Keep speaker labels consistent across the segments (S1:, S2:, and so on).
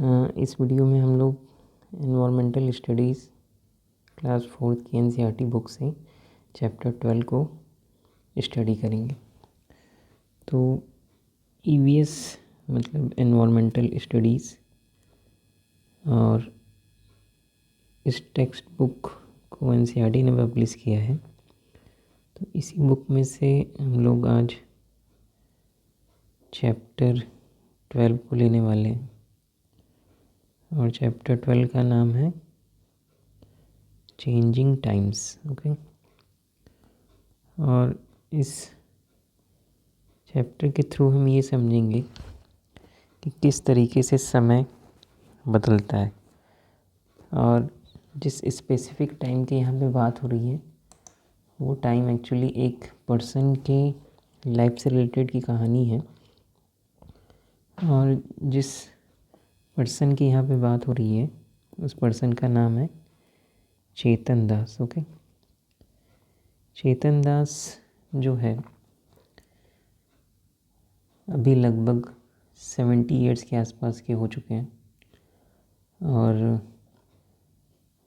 S1: इस वीडियो में हम लोग एनवायरमेंटल स्टडीज़ क्लास 4th की एनसीईआरटी बुक से चैप्टर 12 को स्टडी करेंगे। तो ईवीएस मतलब एनवायरमेंटल स्टडीज़, और इस टेक्स्ट बुक को एनसीईआरटी ने पब्लिश किया है। तो इसी बुक में से हम लोग आज चैप्टर 12 को लेने वाले हैं, और चैप्टर 12 का नाम है चेंजिंग टाइम्स। ओके, और इस चैप्टर के थ्रू हम ये समझेंगे कि किस तरीके से समय बदलता है, और जिस स्पेसिफिक टाइम की यहाँ पे बात हो रही है वो टाइम एक्चुअली एक पर्सन के लाइफ से रिलेटेड की कहानी है। और जिस पर्सन की यहाँ पे बात हो रही है उस पर्सन का नाम है चेतन दास। ओके, चेतन दास जो है अभी लगभग 70 ईयर्स के आसपास के हो चुके हैं, और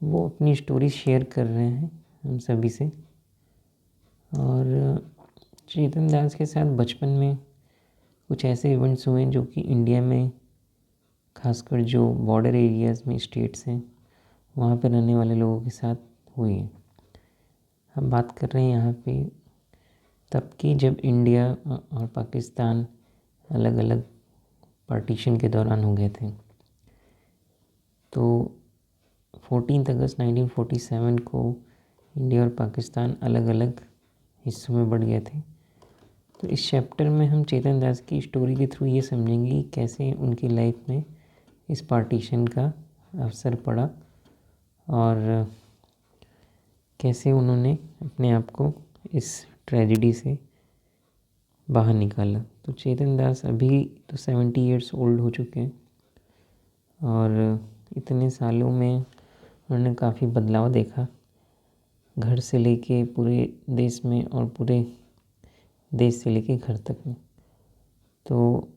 S1: वो अपनी स्टोरी शेयर कर रहे हैं हम सभी से। और चेतन दास के साथ बचपन में कुछ ऐसे इवेंट्स हुए जो कि इंडिया में खासकर जो बॉर्डर एरियाज़ में स्टेट्स हैं वहाँ पर रहने वाले लोगों के साथ हुई हैं। हम बात कर रहे हैं यहाँ पे तब की जब इंडिया और पाकिस्तान अलग अलग पार्टीशन के दौरान हो गए थे। तो 14 अगस्त 1947 को इंडिया और पाकिस्तान अलग अलग हिस्सों में बढ़ गए थे। तो इस चैप्टर में हम चेतन दास की स्टोरी के थ्रू ये समझेंगे कि कैसे उनकी लाइफ में इस पार्टीशन का अवसर पड़ा और कैसे उन्होंने अपने आप को इस ट्रेजेडी से बाहर निकाला। तो चेतन दास अभी तो 70 ईयर्स ओल्ड हो चुके हैं, और इतने सालों में उन्होंने काफ़ी बदलाव देखा, घर से लेके पूरे देश में और पूरे देश से लेके घर तक में। तो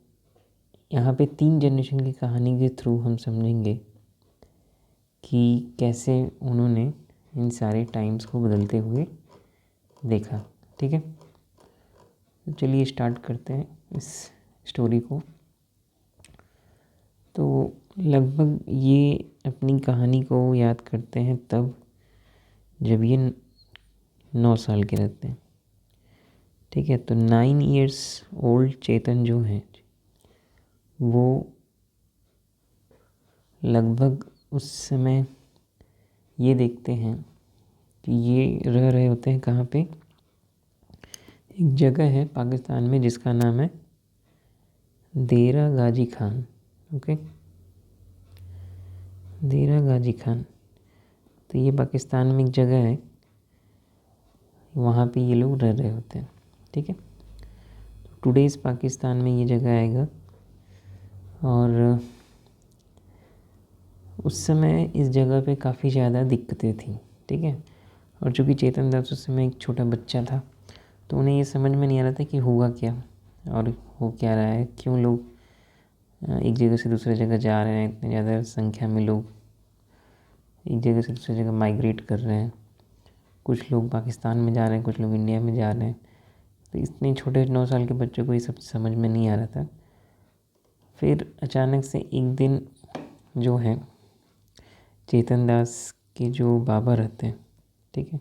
S1: यहाँ पे 3 जनरेशन की कहानी के थ्रू हम समझेंगे कि कैसे उन्होंने इन सारे टाइम्स को बदलते हुए देखा। ठीक है, तो चलिए स्टार्ट करते हैं इस स्टोरी को। तो लगभग ये अपनी कहानी को याद करते हैं तब जब ये 9 साल के रहते हैं। ठीक है, तो 9 ईयर्स ओल्ड चेतन जो हैं वो लगभग उस समय ये देखते हैं कि ये रह रहे होते हैं कहाँ पे, एक जगह है पाकिस्तान में जिसका नाम है देरा गाजी खान। ओके, देरा गाजी खान। तो ये पाकिस्तान में एक जगह है, वहाँ पे ये लोग रह रहे होते हैं। ठीक है, टुडेज़ पाकिस्तान में ये जगह आएगा। और उस समय इस जगह पे काफ़ी ज़्यादा दिक्कतें थी। ठीक है, और चूँकि चेतन दास उस समय एक छोटा बच्चा था तो उन्हें ये समझ में नहीं आ रहा था कि होगा क्या और हो क्या रहा है, क्यों लोग एक जगह से दूसरे जगह जा रहे हैं, इतने ज़्यादा संख्या में लोग एक जगह से दूसरी जगह माइग्रेट कर रहे हैं। कुछ लोग पाकिस्तान में जा रहे हैं, कुछ लोग इंडिया में जा रहे हैं। तो इतने छोटे 9 साल के बच्चों को ये सब समझ में नहीं आ रहा था। फिर अचानक से एक दिन जो है चेतन दास के जो बाबा रहते हैं, ठीक है,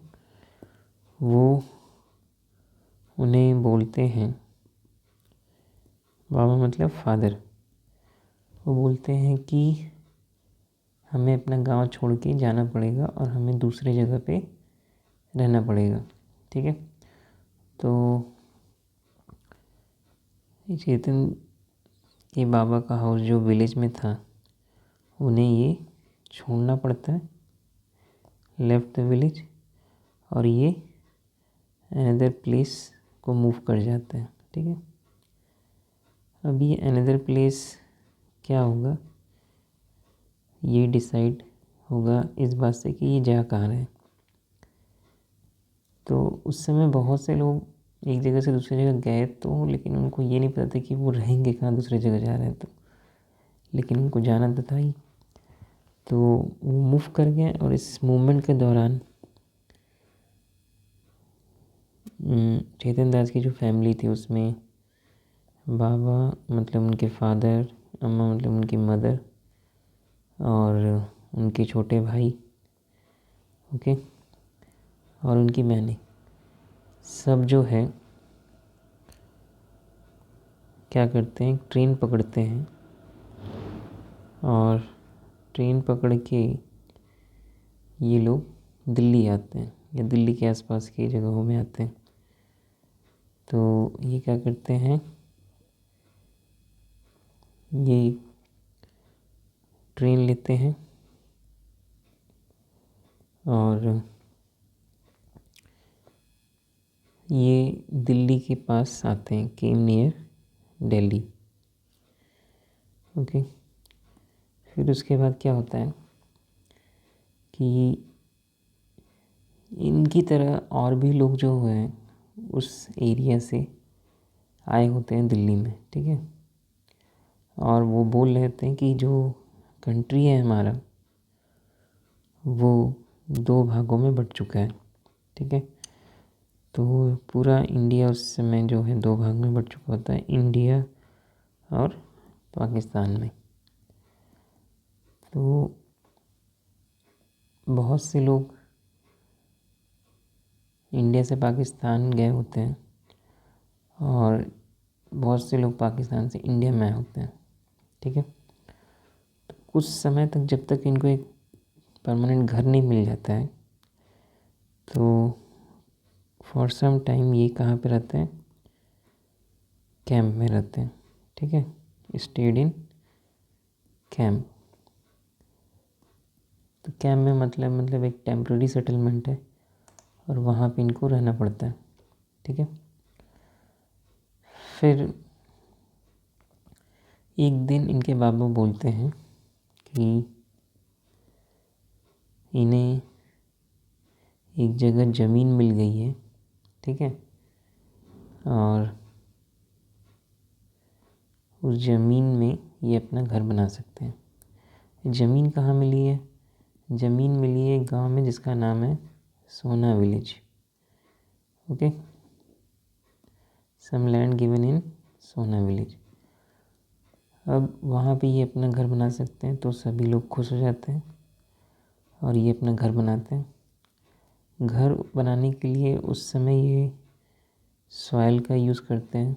S1: वो उन्हें बोलते हैं, बाबा मतलब फादर, वो बोलते हैं कि हमें अपना गांव छोड़ के जाना पड़ेगा और हमें दूसरे जगह पे रहना पड़ेगा। ठीक है, तो चेतन के बाबा का हाउस जो विलेज में था उन्हें ये छोड़ना पड़ता है, लेफ्ट द विलेज, और ये अनदर प्लेस को मूव कर जाते हैं। ठीक है, अब ये अनदर प्लेस क्या होगा ये डिसाइड होगा इस बात से कि ये जा कहाँ रहे हैं। तो उस समय बहुत से लोग एक जगह से दूसरी जगह गए तो, लेकिन उनको ये नहीं पता था कि वो रहेंगे कहाँ, दूसरी जगह जा रहे हैं तो। लेकिन उनको जाना तो था ही, तो वो मूव कर गए। और इस मूवमेंट के दौरान चेतन दास की जो फैमिली थी उसमें बाबा मतलब उनके फादर, अम्मा मतलब उनकी मदर, और उनके छोटे भाई, ओके, और उनकी बहनें, सब जो है क्या करते हैं, ट्रेन पकड़ते हैं और ट्रेन पकड़ के ये लोग दिल्ली आते हैं या दिल्ली के आसपास की जगहों में आते हैं। तो ये क्या करते हैं, ये ट्रेन लेते हैं और ये दिल्ली के पास आते हैं, केम नियर दिल्ली, ओके। फिर उसके बाद क्या होता है कि इनकी तरह और भी लोग जो हैं उस एरिया से आए होते हैं दिल्ली में, ठीक है। और वो बोल रहे थे कि जो कंट्री है हमारा वो 2 भागों में बँट चुका है, ठीक है। तो पूरा इंडिया उस समय जो है 2 भाग में बँट चुका होता है, इंडिया और पाकिस्तान में। तो बहुत से लोग इंडिया से पाकिस्तान गए होते हैं और बहुत से लोग पाकिस्तान से इंडिया में आए होते हैं, ठीक है। तो कुछ समय तक जब तक इनको एक परमानेंट घर नहीं मिल जाता है तो फॉर सम टाइम ये कहाँ पे रहते हैं, कैंप में रहते हैं, ठीक है, स्टेड इन कैंप। तो कैंप में मतलब एक टेम्प्रेरी सेटलमेंट है और वहाँ पे इनको रहना पड़ता है, ठीक है। फिर एक दिन इनके बाबा बोलते हैं कि इन्हें एक जगह ज़मीन मिल गई है, ठीक है, और उस ज़मीन में ये अपना घर बना सकते हैं। ज़मीन कहाँ मिली है, ज़मीन मिली है गांव में जिसका नाम है Sona village, okay, some land given in Sona village. अब वहाँ पे ये अपना घर बना सकते हैं तो सभी लोग खुश हो जाते हैं और ये अपना घर बनाते हैं। घर बनाने के लिए उस समय ये सॉइल का यूज़ करते हैं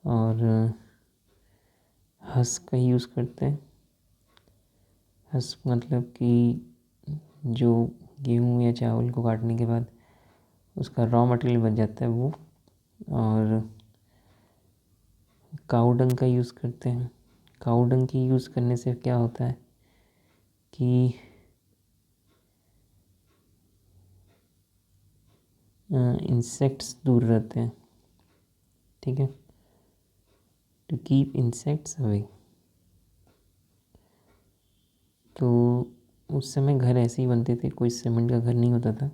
S1: और हंस का यूज़ करते हैं। हंस मतलब कि जो गेहूँ या चावल को काटने के बाद उसका रॉ मटेरियल बच जाता है वो, और काऊ डंग का यूज़ करते हैं। काऊ डंग की यूज़ करने से क्या होता है कि इंसेक्ट्स दूर रहते हैं, ठीक है, टू कीप इंसेक्ट्स अवे। तो उस समय घर ऐसे ही बनते थे, कोई सीमेंट का घर नहीं होता था।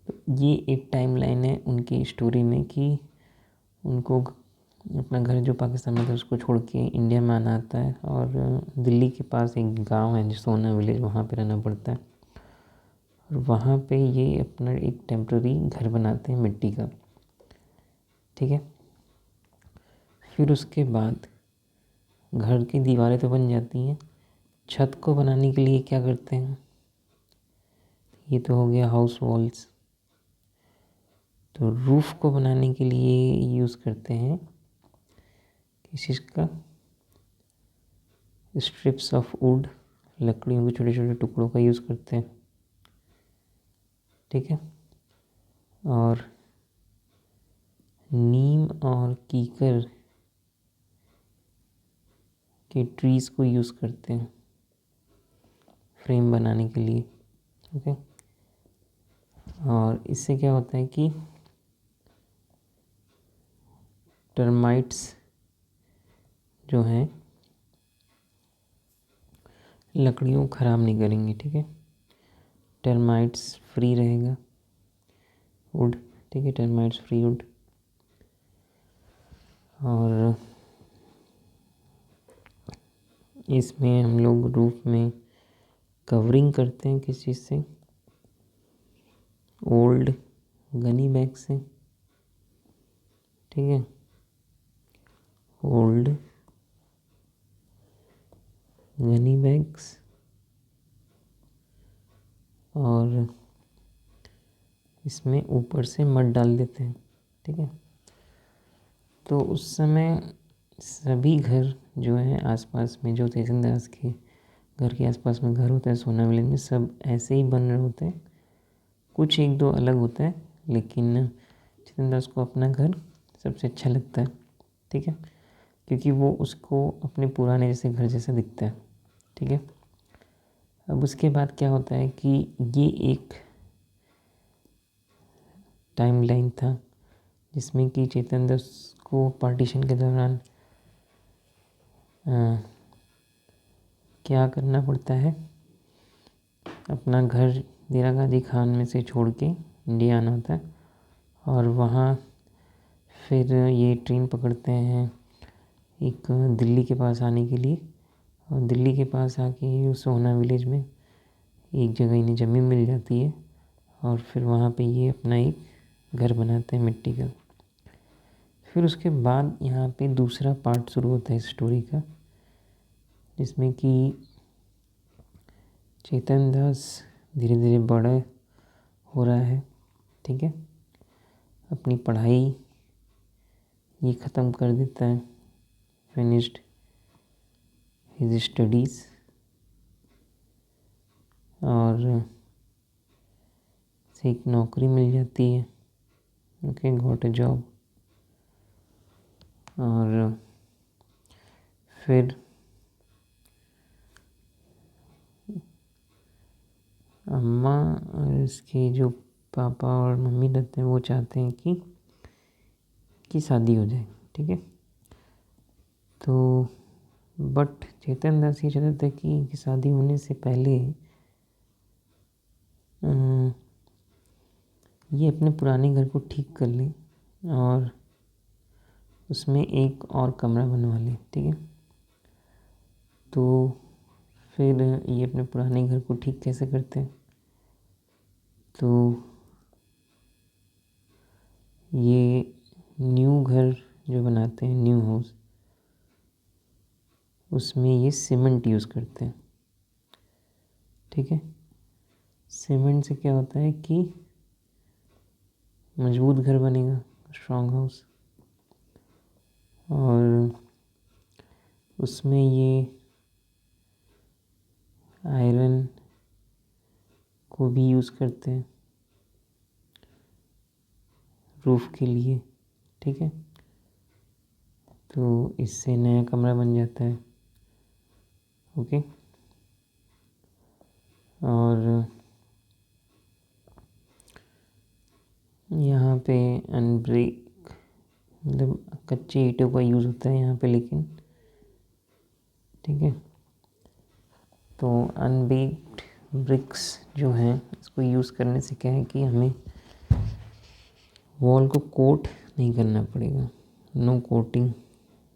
S1: तो ये एक टाइम लाइन है उनकी स्टोरी में कि उनको अपना घर जो पाकिस्तान में था उसको छोड़ के इंडिया में आना आता है और दिल्ली के पास एक गांव है जो सोना विलेज, वहाँ पे रहना पड़ता है। और वहाँ पे ये अपना एक टेम्प्रेरी घर बनाते हैं मिट्टी का, ठीक है। फिर उसके बाद घर की दीवारें तो बन जाती हैं, छत को बनाने के लिए क्या करते हैं, ये तो हो गया हाउस वॉल्स। तो रूफ़ को बनाने के लिए यूज़ करते हैं किस चीज़ का, स्ट्रिप्स ऑफ वुड, लकड़ियों के छोटे छोटे टुकड़ों का यूज़ करते हैं, ठीक है। और नीम और कीकर के ट्रीज़ को यूज़ करते हैं फ्रेम बनाने के लिए, ओके। और इससे क्या होता है कि टर्माइट्स जो हैं लकड़ियों को ख़राब नहीं करेंगे, ठीक है। टर्माइट्स फ्री रहेगा वुड, ठीक है, टर्माइट्स फ्री वुड। और इसमें हम लोग रूफ में कवरिंग करते हैं किस चीज़ से, ओल्ड गनी बैग से, ठीक है, ओल्ड गनी बैग्स। और इसमें ऊपर से मड डाल देते हैं, ठीक है। तो उस समय सभी घर जो हैं आसपास में, जो चेतन दास के घर के आसपास में घर होते हैं सोना विलेज में, सब ऐसे ही बन रहे होते हैं। कुछ एक दो अलग होता है, लेकिन चेतन दास को अपना घर सबसे अच्छा लगता है, ठीक है, क्योंकि वो उसको अपने पुराने जैसे घर जैसा दिखता है, ठीक है। अब उसके बाद क्या होता है कि ये एक टाइमलाइन था जिसमें कि चेतन दास को पार्टीशन के दौरान क्या करना पड़ता है, अपना घर देरा गाजी खान में से छोड़ के इंडिया आना होता है। और वहाँ फिर ये ट्रेन पकड़ते हैं एक दिल्ली के पास आने के लिए। और दिल्ली के पास आके सोना विलेज में एक जगह इन्हें ज़मीन मिल जाती है और फिर वहाँ पे ये अपना एक घर बनाते हैं मिट्टी का। फिर उसके बाद यहाँ पे दूसरा पार्ट शुरू होता है इस स्टोरी का, जिसमें कि चेतन दास धीरे धीरे बड़ा हो रहा है, ठीक है। अपनी पढ़ाई ये ख़त्म कर देता है, फिनिश्ड हिज स्टडीज़, और से एक नौकरी मिल जाती है, ओके, गॉट अ जॉब। और फिर अम्मा और इसके जो पापा और मम्मी रहते हैं वो चाहते हैं कि शादी हो जाए, ठीक है। तो बट चेतन दास ये चाहते थे कि शादी होने से पहले ये अपने पुराने घर को ठीक कर लें और उसमें एक और कमरा बनवा लें, ठीक है। तो फिर ये अपने पुराने घर को ठीक कैसे करते हैं, तो ये न्यू घर जो बनाते हैं, न्यू हाउस, उसमें ये सीमेंट यूज़ करते हैं, ठीक है। सीमेंट से क्या होता है कि मजबूत घर बनेगा, स्ट्रॉन्ग हाउस। और उसमें ये आयरन को भी यूज़ करते हैं रूफ़ के लिए, ठीक है। तो इससे नया कमरा बन जाता है, ओके। और यहाँ पे अनब्रेक मतलब कच्चे ईंटों का यूज़ होता है यहाँ पे, लेकिन ठीक है। तो अनबेक्ड ब्रिक्स जो हैं इसको यूज़ करने से क्या है कि हमें वॉल को कोट नहीं करना पड़ेगा, नो कोटिंग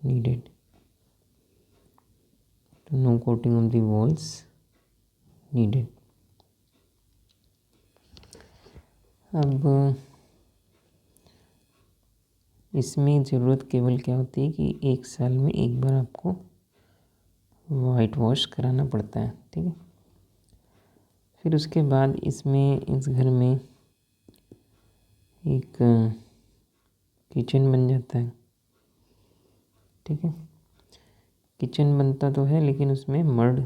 S1: नीडेड, तो no coating on the walls needed. अब इसमें ज़रूरत केवल क्या होती है कि एक साल में एक बार आपको वाइट वॉश कराना पड़ता है, ठीक है। फिर उसके बाद इसमें इस घर में एक किचन बन जाता है, ठीक है। किचन बनता तो है लेकिन उसमें मर्ड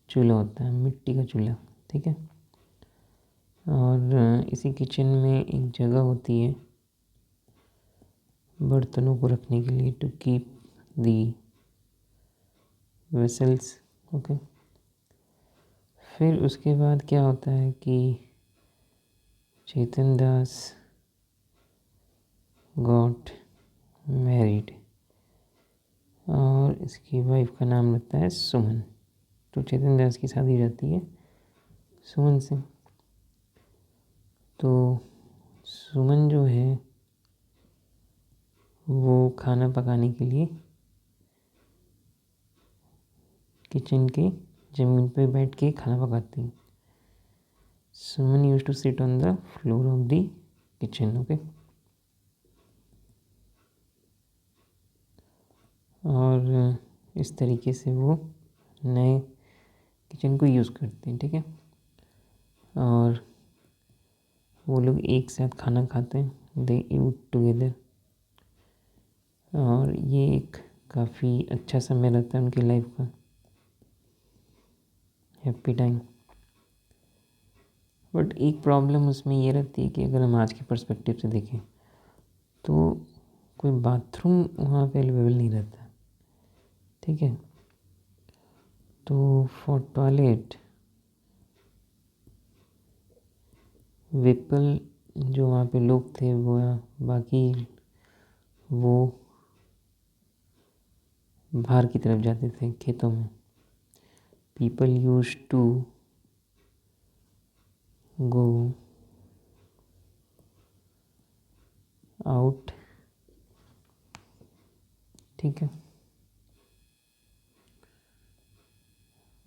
S1: चूल्हा होता है, मिट्टी का चूल्हा, ठीक है। और इसी किचन में एक जगह होती है बर्तनों को रखने के लिए, to keep the vessels, okay. फिर उसके बाद क्या होता है कि चेतन दास गॉट मैरिड और इसकी वाइफ का नाम रहता है सुमन। तो चेतन दास की शादी रहती है सुमन से। तो सुमन जो है वो खाना पकाने के लिए किचन के ज़मीन पे बैठ के खाना पकाती। Suman use to sit on the floor of the kitchen. Okay, और इस तरीके से वो नए किचन को यूज़ करते हैं। ठीक है, और वो लोग एक साथ खाना खाते हैं, दे ईट टुगेदर, और ये एक काफ़ी अच्छा समय रहता है उनकी लाइफ का, हैप्पी टाइम। बट एक प्रॉब्लम उसमें ये रहती है कि अगर हम आज के पर्सपेक्टिव से देखें तो कोई बाथरूम वहाँ पे अवेलेबल नहीं रहता। ठीक है, तो फॉर टॉयलेट वेपल जो वहाँ पे लोग थे वो बाकी वो बाहर की तरफ जाते थे खेतों में। People use to go out. ठीक है,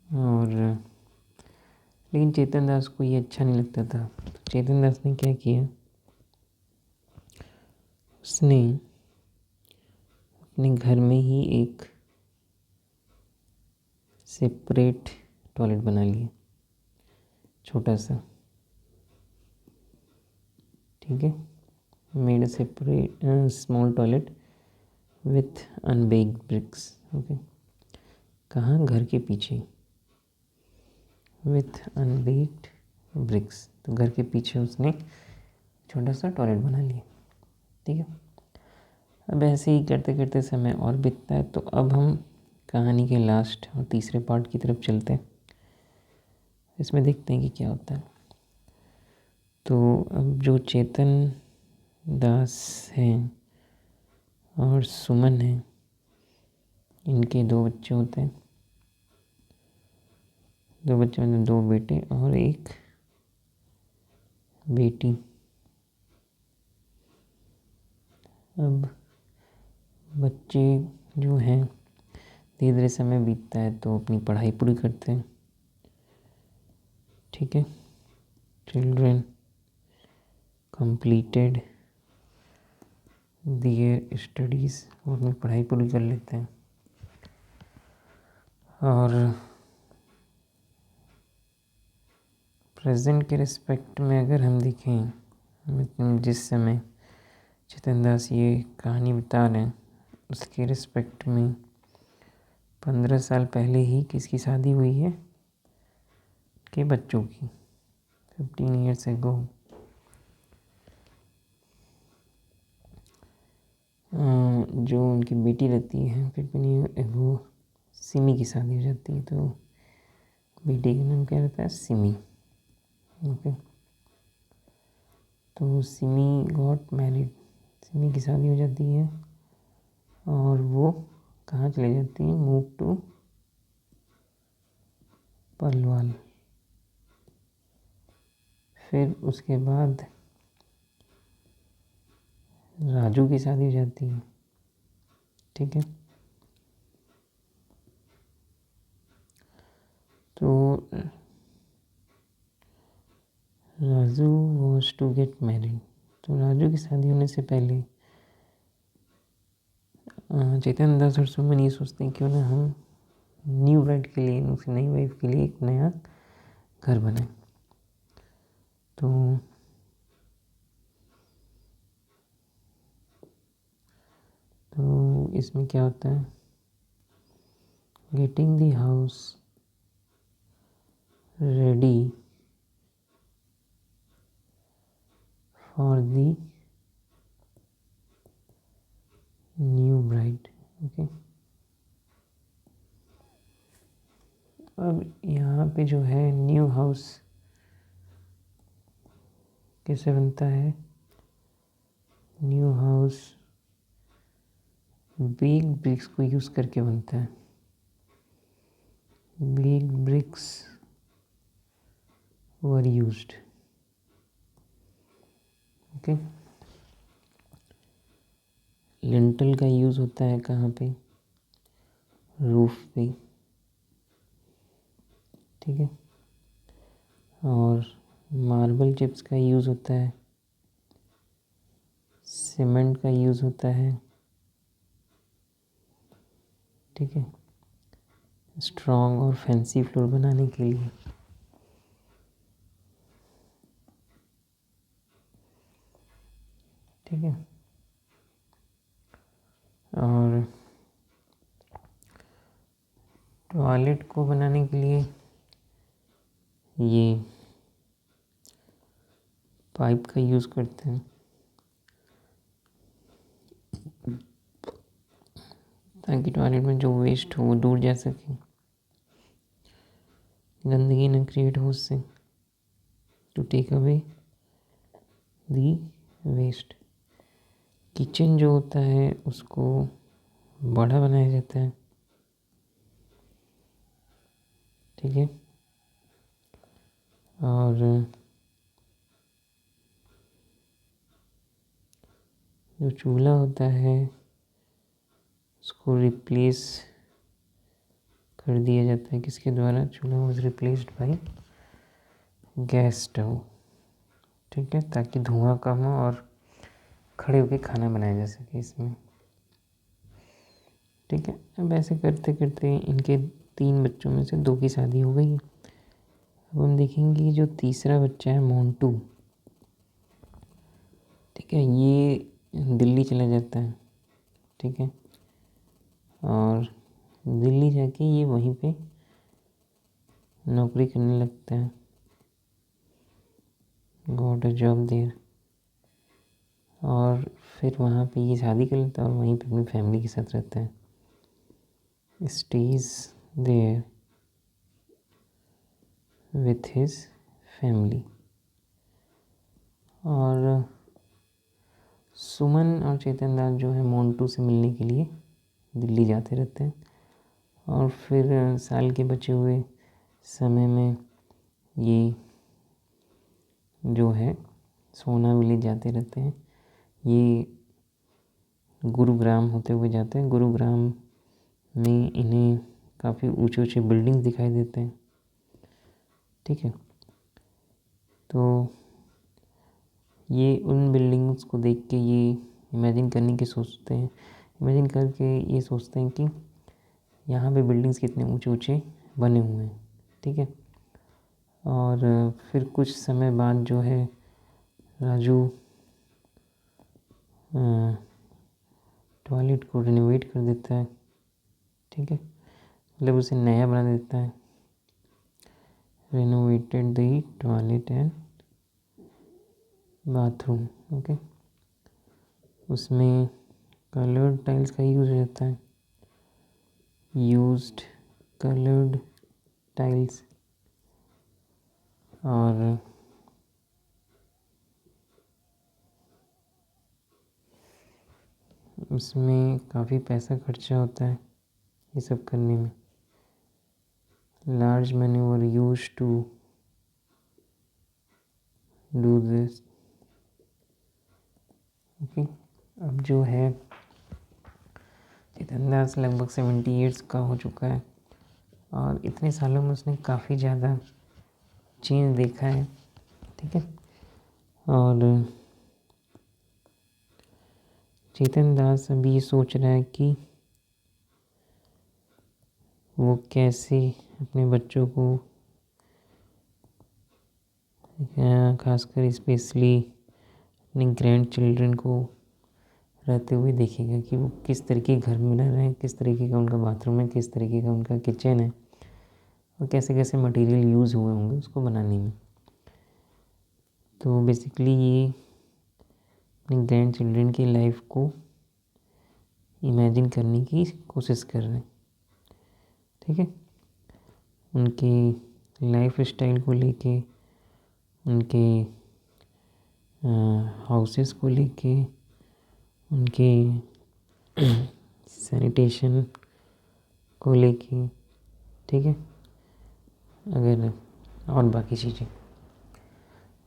S1: और लेकिन चेतन दास को ये अच्छा नहीं लगता था। तो चेतन दास ने क्या किया, उसने अपने घर में ही एक सेपरेट टॉयलेट बना लिया, छोटा सा। ठीक है, made a separate small toilet with unbaked bricks. Okay, कहाँ, घर के पीछे, विथ अनबेक्ड ब्रिक्स। तो घर के पीछे उसने छोटा सा टॉयलेट बना लिया। ठीक है, अब ऐसे ही करते करते समय और बीतता है। तो अब हम कहानी के लास्ट और तीसरे पार्ट की तरफ चलते हैं। इसमें देखते हैं कि क्या होता है। तो अब जो चेतन दास हैं और सुमन हैं, इनके दो बच्चे होते हैं। दो बच्चे मतलब दो बेटे और एक बेटी। अब बच्चे जो हैं धीरे धीरे समय बीतता है तो अपनी पढ़ाई पूरी करते हैं। ठीक है, चिल्ड्रन कंप्लीटेड देयर स्टडीज़, वो अपनी पढ़ाई पूरी कर लेते हैं। और प्रेजेंट के रिस्पेक्ट में अगर हम देखें, मतलब जिस समय चेतन दास ये कहानी बता रहे हैं उसके रिस्पेक्ट में 15 साल पहले ही किसकी शादी हुई है, के बच्चों की, 15 ईयर्स एगो। जो उनकी बेटी रहती है 15 ईयर एगो, सिमी की शादी हो जाती है। तो बेटी का नाम क्या रहता है, सिमी। ओके, तो सिमी गॉट मैरिड, सिमी की शादी हो जाती है और वो कहाँ चली जाती है, मूव टू पलवाल। फिर उसके बाद राजू की शादी हो जाती है। ठीक है, तो Raju was to get married. तो राजू की शादी होने से पहले चेतन दास और सुमन ये सोचते हैं क्यों ना हम न्यू ब्राइड के लिए, उसकी नई वाइफ के लिए एक नया घर बनाएं। तो इसमें क्या होता है, getting the house ready for the new bride. Okay, अब यहाँ पे जो है न्यू हाउस कैसे बनता है, न्यू हाउस बिग ब्रिक्स को यूज़ करके बनता है। Big bricks were used. Okay, lintel का यूज़ होता है कहाँ पे, रूफ पे। ठीक है। और मार्बल चिप्स का यूज़ होता है, सीमेंट का यूज़ होता है, ठीक है, स्ट्रॉन्ग और फैंसी फ्लोर बनाने के लिए। ठीक है। और टॉयलेट को बनाने के लिए ये पाइप का यूज़ करते हैं ताकि टॉयलेट में जो वेस्ट हो वो दूर जा सके, गंदगी न क्रिएट हो उससे, to take away the waste. Kitchen जो होता है उसको बड़ा बनाया जाता है, ठीक है। और जो चूल्हा होता है उसको रिप्लेस कर दिया जाता है, किसके द्वारा? चूल्हा was replaced by gas stove, ठीक है, ताकि धुआं कम हो और खड़े होकर खाना बनाया जा सके इसमें, ठीक है। अब ऐसे करते करते इनके 3 बच्चों में से 2 की शादी हो गई है। अब हम देखेंगे जो तीसरा बच्चा है मोंटू, ठीक है, ये दिल्ली चला जाता है, ठीक है। और दिल्ली जाके ये वहीं पे नौकरी करने लगता है, गॉट अ जॉब देयर। और फिर वहाँ पे ये शादी कर लेता है और वहीं पे अपनी फैमिली के साथ रहता है, stays there with his family. और सुमन और चेतन दास जो है मोंटू से मिलने के लिए दिल्ली जाते रहते हैं और फिर साल के बचे हुए समय में ये जो है सोना विलेज जाते रहते हैं। ये गुरुग्राम होते हुए जाते हैं। गुरुग्राम में इन्हें काफ़ी ऊंचे ऊंचे बिल्डिंग्स दिखाई देते हैं, ठीक है। तो ये उन बिल्डिंग्स को देख के ये इमेजिन करने की सोचते हैं, इमेजिन करके ये सोचते हैं कि यहाँ पे बिल्डिंग्स कितने ऊंचे ऊंचे बने हुए हैं, ठीक है। और फिर कुछ समय बाद जो है राजू टॉयलेट को रिनोवेट कर देता है, ठीक है, मतलब उसे नया बना देता है। Renovated the toilet and bathroom, okay. उसमें कलर्ड टाइल्स का यूज़ रहता है, यूज्ड कलर्ड टाइल्स। और उसमें काफ़ी पैसा खर्चा होता है ये सब करने में। Large money were use to do this, okay. अब जो है चेतन दास लगभग 70 ईयर्स का हो चुका है और इतने सालों में उसने काफ़ी ज़्यादा चेंज देखा है, ठीक है। और चेतन दास अभी ये सोच रहा है कि वो कैसे अपने बच्चों को, खासकर स्पेशली अपने ग्रैंड चिल्ड्रन को रहते हुए देखेगा कि वो किस तरीके के घर में रह रहे हैं, किस तरीके का उनका बाथरूम है, किस तरीके का उनका किचन है और कैसे कैसे मटेरियल यूज़ हुए होंगे उसको बनाने में। तो बेसिकली ये अपने ग्रैंड चिल्ड्रन की लाइफ को इमेजिन करने की कोशिश कर रहे हैं, ठीक है। उनकी लाइफ स्टाइल को लेके, उनके हाउसेस को लेके, उनके सैनिटेशन को लेके, ठीक है, अगर और बाकी चीज़ें।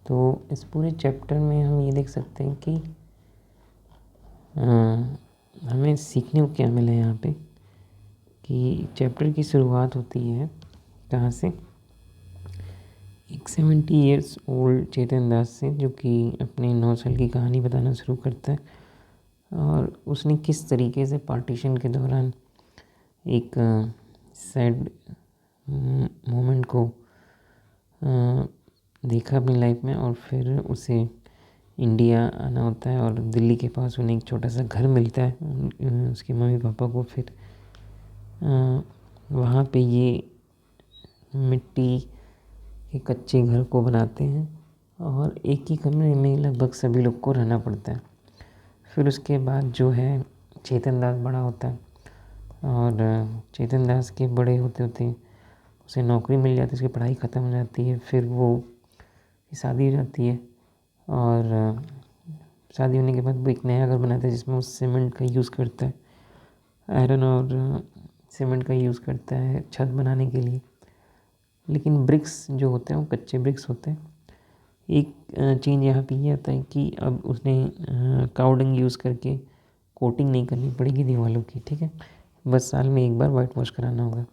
S1: तो इस पूरे चैप्टर में हम ये देख सकते हैं कि हमें सीखने को क्या मिला यहाँ पे कि चैप्टर की शुरुआत होती है कहाँ से? एक 70 ईयर्स ओल्ड चेतन दास से, जो कि अपने 9 साल की कहानी बताना शुरू करता है और उसने किस तरीके से पार्टीशन के दौरान एक सैड मोमेंट को देखा अपनी लाइफ में, और फिर उसे इंडिया आना होता है और दिल्ली के पास उन्हें एक छोटा सा घर मिलता है उसके मम्मी पापा को। फिर वहाँ पे ये मिट्टी के कच्चे घर को बनाते हैं और एक ही कमरे में लगभग सभी लोग को रहना पड़ता है। फिर उसके बाद जो है चेतन दास बड़ा होता है और चेतन दास के बड़े होते होते उसे नौकरी मिल जाती है, उसकी पढ़ाई ख़त्म हो जाती है। फिर वो की शादी हो जाती है और शादी होने के बाद वो एक नया घर बनाता है जिसमें वो सीमेंट का यूज़ करता है, आयरन और सीमेंट का यूज़ करता है छत बनाने के लिए। लेकिन ब्रिक्स जो होते हैं वो कच्चे ब्रिक्स होते हैं। एक चेंज यहाँ पे ये आता है कि अब उसने काऊ डंग यूज़ करके कोटिंग नहीं करनी पड़ेगी दीवारों की, ठीक है, बस साल में एक बार वाइट वॉश कराना होगा।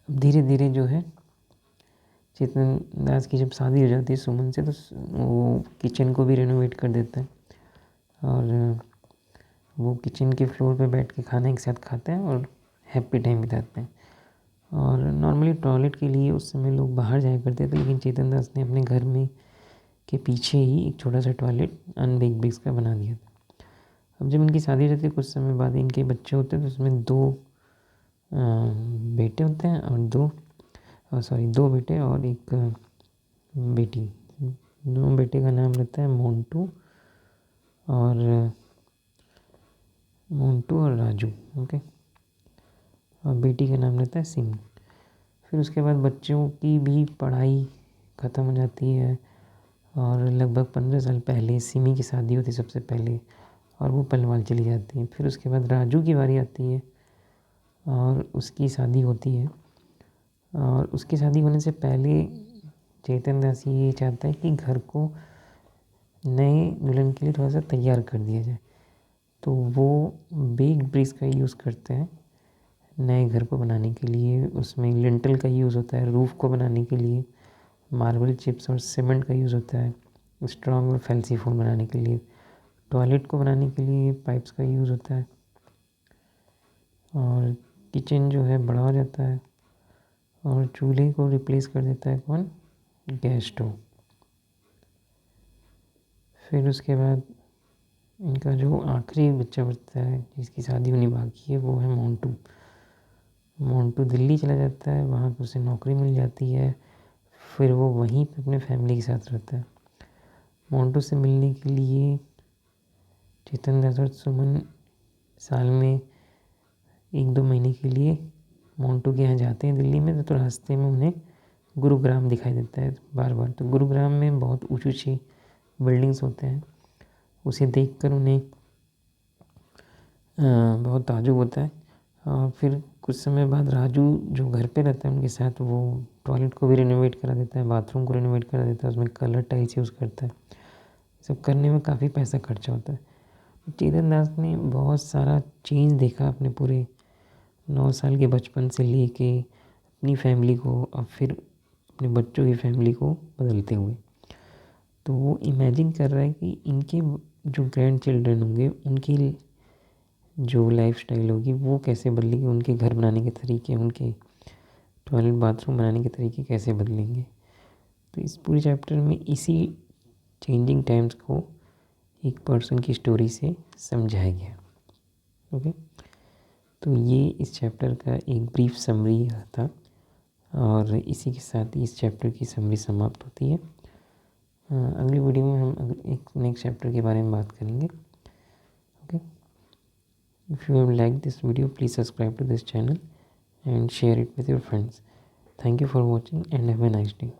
S1: अब धीरे धीरे जो है चेतन दास की जब शादी हो जाती है सुमन से, तो वो किचन को भी रेनोवेट कर देता है और वो किचन के फ्लोर पे बैठ के खाना एक साथ खाते हैं और हैप्पी टाइम बिताते हैं। और नॉर्मली टॉयलेट के लिए उस समय लोग बाहर जाया करते थे, लेकिन चेतन दास ने अपने घर में के पीछे ही एक छोटा सा टॉयलेट अनबेक ब्रिक्स का बना दिया था। अब जब इनकी शादी हो जाती है कुछ समय बाद इनके बच्चे होते हैं, तो उसमें 2 बेटे होते हैं और 2 बेटे और एक बेटी। 2 बेटे का नाम रहता है मोंटू और राजू, ओके, और बेटी का नाम रहता है सिमी। फिर उसके बाद बच्चों की भी पढ़ाई ख़त्म हो जाती है और लगभग 15 साल पहले सिमी की शादी होती है सबसे पहले, और वो पलवाल चली जाती है। फिर उसके बाद राजू की बारी आती है और उसकी शादी होती है, और उसकी शादी होने से पहले चेतन दास ये चाहता है कि घर को नए दुल्हन के लिए थोड़ा सा तैयार कर दिया जाए, तो वो बेक ब्रिक्स का यूज़ करते हैं नए घर को बनाने के लिए। उसमें लिंटल का यूज़ होता है, रूफ़ को बनाने के लिए मार्बल चिप्स और सीमेंट का यूज़ होता है, स्ट्रॉन्ग और फैल्सीफोन बनाने के लिए टॉयलेट को बनाने के लिए पाइप्स का यूज़ होता है, और किचन जो है बड़ा हो जाता है और चूल्हे को रिप्लेस कर देता है कौन, गैस स्टोव। फिर उसके बाद इनका जो आखिरी बच्चा बचता है जिसकी शादी होनी बाकी है वो है मोंटू दिल्ली चला जाता है, वहाँ पर उसे नौकरी मिल जाती है। फिर वो वहीं पे अपने फैमिली के साथ रहता है। मोंटू से मिलने के लिए चेतन दास और सुमन साल में 1-2 महीने के लिए मोंटू के यहाँ जाते हैं दिल्ली में, तो रास्ते में उन्हें गुरुग्राम दिखाई देता है बार बार। तो गुरुग्राम में बहुत ऊँची ऊँची बिल्डिंग्स होते हैं, उसे देखकर उन्हें बहुत ताज्जुब होता है। और फिर कुछ समय बाद राजू जो घर पे रहता है उनके साथ, वो टॉयलेट को भी रिनोवेट करा देता है, बाथरूम को रिनोवेट करा देता है, उसमें कलर टाइल्स यूज़ करता है। सब करने में काफ़ी पैसा खर्चा होता है। चेतन दास ने बहुत सारा चेंज देखा अपने पूरे 9 साल के बचपन से लेके अपनी फैमिली को और फिर अपने बच्चों की फैमिली को बदलते हुए। तो वो इमेजिन कर रहा है कि इनके जो ग्रैंड चिल्ड्रन होंगे उनकी जो लाइफस्टाइल होगी वो कैसे बदलेगी, उनके घर बनाने के तरीके, उनके टॉयलेट बाथरूम बनाने के तरीके कैसे बदलेंगे। तो इस पूरे चैप्टर में इसी चेंजिंग टाइम्स को एक पर्सन की स्टोरी से समझाया गया। ओके, तो ये इस चैप्टर का एक ब्रीफ समरी था और इसी के साथ ही इस चैप्टर की समरी समाप्त होती है। अगली वीडियो में हम एक नेक्स्ट चैप्टर के बारे में बात करेंगे। Okay, if you have liked this video, please subscribe to this channel and share it with your friends. Thank you for watching and have a nice day.